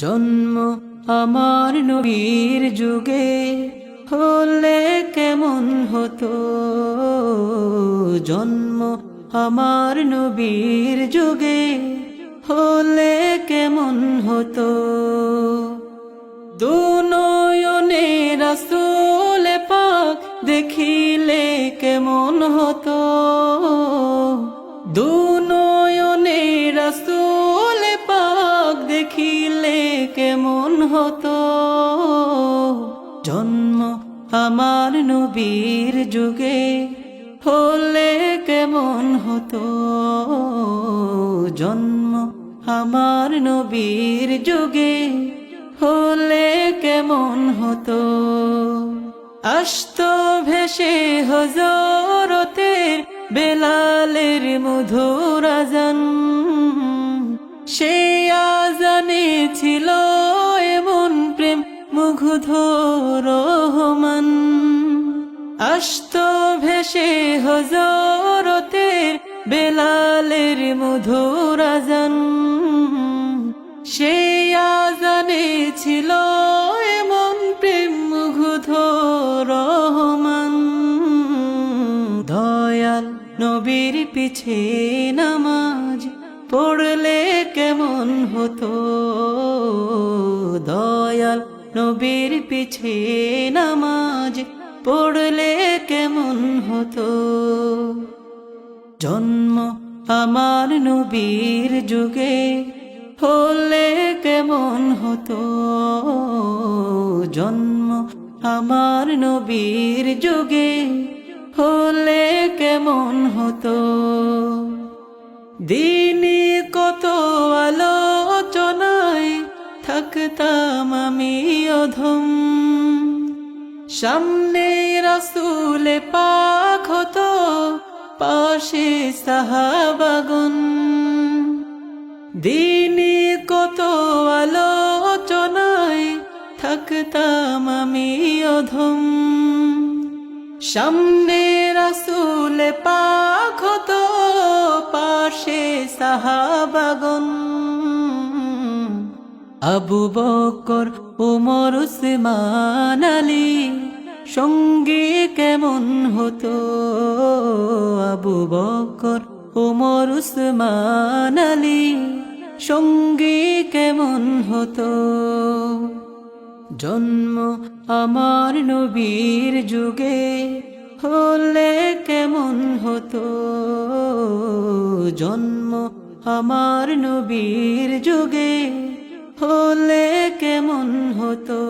জন্ম আমার নবীর যুগে হলে কেমন হতো, জন্ম আমার নবীর যুগে হলে কেমন হতো। দুনয়নে রাসূল পাক দেখিলে কেমন হতো, দুনয়নে রাসূল পাক দেখিলে কেমন হতো। জন্ম আমার নবীর যুগে হলে কেমন হতো, জন্ম আমার নবীর যুগে হলে কেমন হতো। আসতো ভেসে হযরতের বেলালের মধুর আযান, সেই আযানে ছিল এমন প্রেম মুগ্ধ রহমান। আসতো ভেসে হযরতের বেলালের মধুর আযান, সেই আযানে ছিল এমন প্রেম মুগ্ধ রহমান। দয়াল নবীর পিছে নামাজ পড়লে কেমন হতো, দয়াল নবীর পিছে নামাজ পড়লে কেমন হতো। জন্ম আমার নবীর যুগে হলে কেমন হতো, জন্ম আমার নবীর যুগে হলে কেমন হতো। দিনে কত আলোচনায় থাকতাম আমি অধম, সামনে রাসূল পাক হতো পাশে সাহাবাগণ। দিনে কত আলোচনায় থাকতাম আমি অধম, সামনে রাসূল পাক হতো পাশে সাহাবাগণ। আবু বকর ওমর উসমান আলী সঙ্গে কেমন হতো, আবু বকর ওমর উসমান আলী সঙ্গে কেমন হতো। জন্ম আমার নবীর যুগে হলে কেমন হতো, জন্ম আমার নবীর যুগে হলে কেমন হতো।